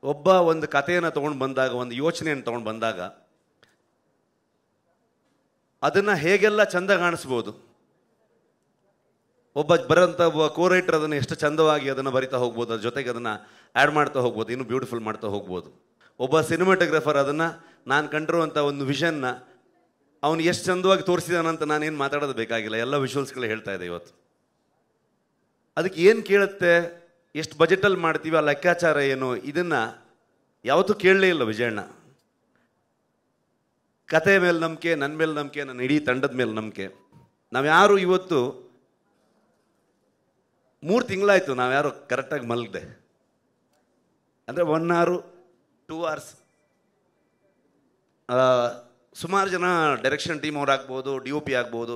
ಒಬ್ಬ ಒಂದು ಕಥೆಯನ್ನು ತೊಗೊಂಡು ಬಂದಾಗ, ಒಂದು ಯೋಚನೆಯನ್ನು ತೊಗೊಂಡು ಬಂದಾಗ ಅದನ್ನು ಹೇಗೆಲ್ಲ ಚಂದ ಕಾಣಿಸ್ಬೋದು. ಒಬ್ಬ ಬರೋಂಥ ಒಬ್ಬ ಕೋ-ರೈಟರ್ ಅದನ್ನು ಎಷ್ಟು ಚಂದವಾಗಿ ಅದನ್ನು ಬರಿತಾ ಹೋಗ್ಬೋದು, ಅದ್ರ ಜೊತೆಗೆ ಅದನ್ನು ಆ್ಯಡ್ ಮಾಡ್ತಾ ಹೋಗ್ಬೋದು, ಇನ್ನೂ ಬ್ಯೂಟಿಫುಲ್ ಮಾಡ್ತಾ ಹೋಗ್ಬೋದು. ಒಬ್ಬ ಸಿನಿಮಾಟೋಗ್ರಫರ್ ಅದನ್ನು ನಾನು ಕಂಡಿರುವಂಥ ಒಂದು ವಿಷನ್ನ ಅವನು ಎಷ್ಟು ಚಂದವಾಗಿ ತೋರಿಸಿದಾನಂತ ನಾನೇನು ಮಾತಾಡೋದು ಬೇಕಾಗಿಲ್ಲ, ಎಲ್ಲ ವಿಜುವಲ್ಸ್ಗಳು ಹೇಳ್ತಾ ಇದೆ ಇವತ್ತು. ಅದಕ್ಕೆ ಏನು ಕೇಳುತ್ತೆ, ಎಷ್ಟು ಬಜೆಟಲ್ಲಿ ಮಾಡ್ತೀವಿ, ಆ ಲೆಕ್ಕಾಚಾರ ಏನು, ಇದನ್ನು ಯಾವತ್ತೂ ಕೇಳಲೇ ಇಲ್ಲ ವಿಜಯಣ್ಣ. ಕತೆ ಮೇಲೆ ನಂಬಿಕೆ, ನನ್ನ ಮೇಲೆ ನಂಬಿಕೆ, ನನ್ನ ಇಡೀ ತಂಡದ ಮೇಲೆ ನಂಬಿಕೆ. ನಾವ್ಯಾರು ಇವತ್ತು 3 ತಿಂಗಳಾಯಿತು ನಾವ್ಯಾರು ಕರೆಕ್ಟಾಗಿ ಮಲಗಿದೆ. ಅಂದರೆ 1 hour 2 hours. ಸುಮಾರು ಜನ ಡೈರೆಕ್ಷನ್ ಟೀಮ್ ಅವ್ರು ಆಗ್ಬೋದು, DOP ಆಗ್ಬೋದು,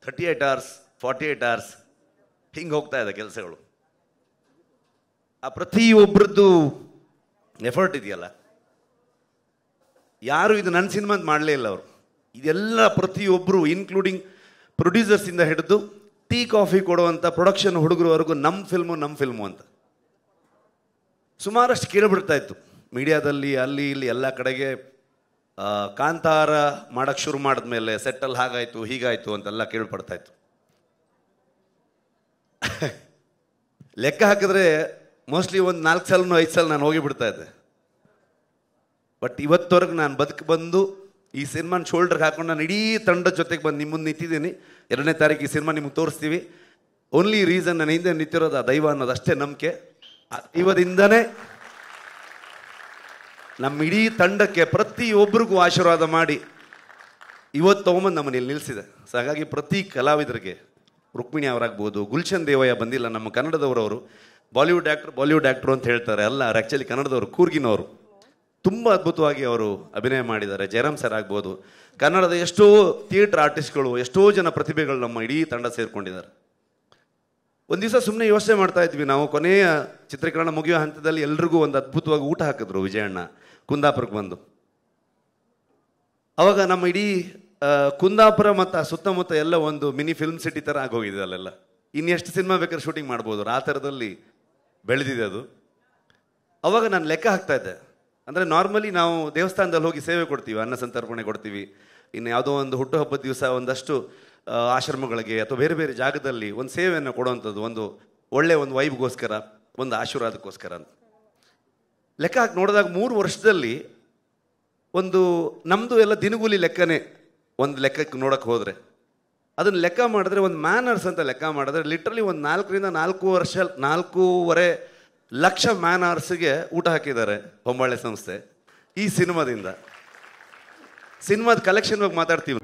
38 hours 48 hours ಹಿಂಗೆ ಹೋಗ್ತಾ ಇದೆ ಕೆಲಸಗಳು. ಆ ಪ್ರತಿಯೊಬ್ಬರದ್ದು ಎಫರ್ಟ್ ಇದೆಯಲ್ಲ, ಯಾರು ಇದು ನನ್ನ ಸಿನಿಮಾದ ಮಾಡಲೇ ಇಲ್ಲ ಅವರು. ಇದೆಲ್ಲ ಪ್ರತಿಯೊಬ್ಬರು ಇನ್ಕ್ಲೂಡಿಂಗ್ ಪ್ರೊಡ್ಯೂಸರ್ಸಿಂದ ಹಿಡಿದು ಟೀ ಕಾಫಿ ಕೊಡುವಂಥ ಪ್ರೊಡಕ್ಷನ್ ಹುಡುಗರವರೆಗೂ ನಮ್ಮ ಫಿಲ್ಮು ಅಂತ ಸುಮಾರಷ್ಟು ಕೇಳಿಬಿಡ್ತಾ ಇತ್ತು ಮೀಡಿಯಾದಲ್ಲಿ, ಅಲ್ಲಿ ಇಲ್ಲಿ ಎಲ್ಲ ಕಡೆಗೆ. ಕಾಂತಾರ ಮಾಡೋಕ್ಕೆ ಶುರು ಮಾಡಿದ್ಮೇಲೆ ಸೆಟ್ಟಲ್ಲಿ ಹಾಗಾಯಿತು ಹೀಗಾಯಿತು ಅಂತೆಲ್ಲ ಕೇಳ್ಪಡ್ತಾ ಇತ್ತು. ಲೆಕ್ಕ ಹಾಕಿದ್ರೆ ಮೋಸ್ಟ್ಲಿ ಒಂದು 4 ಸಲನೋ 5 ಸಲ ನಾನು ಹೋಗಿಬಿಡ್ತಾ ಇದ್ದೆ. ಬಟ್ ಇವತ್ತವರೆಗೆ ನಾನು ಬಂದು ಈ ಸಿನಿಮಾನ ಶೋಲ್ಡರ್ಗೆ ಹಾಕೊಂಡು ನಾನು ಇಡೀ ತಂಡದ ಜೊತೆಗೆ ಬಂದು ನಿಮ್ಮ ಮುಂದೆ ನಿಂತಿದ್ದೀನಿ. 2ನೇ ತಾರೀಕು ಈ ಸಿನಿಮಾ ನಿಮ್ಗೆ ತೋರಿಸ್ತೀವಿ. ಓನ್ಲಿ ರೀಸನ್ ನನ್ನ ಹಿಂದೆ ನಿಂತಿರೋದು ಆ ದೈವ ಅನ್ನೋದು ಅಷ್ಟೇ ನಂಬಿಕೆ. ಇವತ್ತಿಂದನೇ ನಮ್ಮ ಇಡೀ ತಂಡಕ್ಕೆ ಪ್ರತಿಯೊಬ್ಬರಿಗೂ ಆಶೀರ್ವಾದ ಮಾಡಿ ಇವತ್ತು ತೊಗೊಂಬಂದು ನಮ್ಮನ್ನು ಇಲ್ಲಿ ನಿಲ್ಲಿಸಿದೆ. ಸೊ ಹಾಗಾಗಿ ಪ್ರತಿ ಕಲಾವಿದರಿಗೆ, ರುಕ್ಮಿಣಿ ಅವರಾಗ್ಬೋದು, ಗುಲ್ಶನ್ ದೇವಯ್ಯ ಬಂದಿಲ್ಲ, ನಮ್ಮ ಕನ್ನಡದವರವರು, ಬಾಲಿವುಡ್ ಆ್ಯಕ್ಟ್ರು ಅಂತ ಹೇಳ್ತಾರೆ, ಅಲ್ಲ ಅವ್ರು ಆ್ಯಕ್ಚುಲಿ ಕನ್ನಡದವರು, ಕೂರ್ಗಿನವರು. ತುಂಬ ಅದ್ಭುತವಾಗಿ ಅವರು ಅಭಿನಯ ಮಾಡಿದ್ದಾರೆ. ಜಯರಾಮ್ ಸರ್ ಆಗ್ಬೋದು, ಕನ್ನಡದ ಎಷ್ಟೋ ಥಿಯೇಟರ್ ಆರ್ಟಿಸ್ಟ್ಗಳು, ಎಷ್ಟೋ ಜನ ಪ್ರತಿಭೆಗಳು ನಮ್ಮ ಇಡೀ ತಂಡ ಸೇರಿಕೊಂಡಿದ್ದಾರೆ. ಒಂದು ದಿವಸ ಸುಮ್ಮನೆ ಯೋಚನೆ ಮಾಡ್ತಾ ಇದ್ವಿ ನಾವು, ಕೊನೆಯ ಚಿತ್ರೀಕರಣ ಮುಗಿಯೋ ಹಂತದಲ್ಲಿ ಎಲ್ರಿಗೂ ಒಂದು ಅದ್ಭುತವಾಗಿ ಊಟ ಹಾಕಿದ್ರು ವಿಜಯಣ್ಣ ಕುಂದಾಪುರಕ್ಕೆ ಬಂದು. ಅವಾಗ ನಮ್ಮ ಇಡೀ ಕುಂದಾಪುರ ಮತ್ತು ಸುತ್ತಮುತ್ತ ಎಲ್ಲ ಒಂದು ಮಿನಿ ಫಿಲ್ಮ್ ಸಿಟಿ ಥರ ಆಗೋಗಿದೆ. ಅಲ್ಲೆಲ್ಲ ಇನ್ನೆಷ್ಟು ಸಿನಿಮಾ ಬೇಕಾದ್ರೆ ಶೂಟಿಂಗ್ ಮಾಡ್ಬೋದು, ಆ ಥರದಲ್ಲಿ ಬೆಳೆದಿದೆ ಅದು. ಅವಾಗ ನಾನು ಲೆಕ್ಕ ಹಾಕ್ತಾ ಇದ್ದೆ. ಅಂದರೆ ನಾರ್ಮಲಿ ನಾವು ದೇವಸ್ಥಾನದಲ್ಲಿ ಹೋಗಿ ಸೇವೆ ಕೊಡ್ತೀವಿ, ಅನ್ನ ಸಂತರ್ಪಣೆ ಕೊಡ್ತೀವಿ, ಇನ್ನು ಯಾವುದೋ ಒಂದು ಹುಟ್ಟುಹಬ್ಬದ ದಿವಸ ಒಂದಷ್ಟು ಆಶ್ರಮಗಳಿಗೆ ಅಥವಾ ಬೇರೆ ಬೇರೆ ಜಾಗದಲ್ಲಿ ಒಂದು ಸೇವೆಯನ್ನು ಕೊಡುವಂಥದ್ದು, ಒಂದು ಒಳ್ಳೆಯ ಒಂದು ವೈಬ್ಗೋಸ್ಕರ, ಒಂದು ಆಶೀರ್ವಾದಕ್ಕೋಸ್ಕರ ಅಂತ ಲೆಕ್ಕ ಹಾಕಿ ನೋಡಿದಾಗ 3 ವರ್ಷದಲ್ಲಿ ಒಂದು ನಮ್ಮದು ಎಲ್ಲ ದಿನಗೂಲಿ ಲೆಕ್ಕನೇ. ಒಂದು ಲೆಕ್ಕಕ್ಕೆ ನೋಡೋಕ್ಕೆ ಹೋದರೆ ಅದನ್ನು ಲೆಕ್ಕ ಮಾಡಿದ್ರೆ, ಒಂದು ಮ್ಯಾನರ್ಸ್ ಅಂತ ಲೆಕ್ಕ ಮಾಡಿದ್ರೆ ಲಿಟ್ರಲಿ ಒಂದು 4ರಿಂದ 4.5 ಲಕ್ಷ ಮ್ಯಾನರ್ಸ್ಗೆ ಊಟ ಹಾಕಿದ್ದಾರೆ ಹೊಂಬಾಳೆ ಸಂಸ್ಥೆ ಈ ಸಿನಿಮಾದಿಂದ. ಸಿನಿಮಾದ ಕಲೆಕ್ಷನ್ ಬಗ್ಗೆ ಮಾತಾಡ್ತೀವಿ.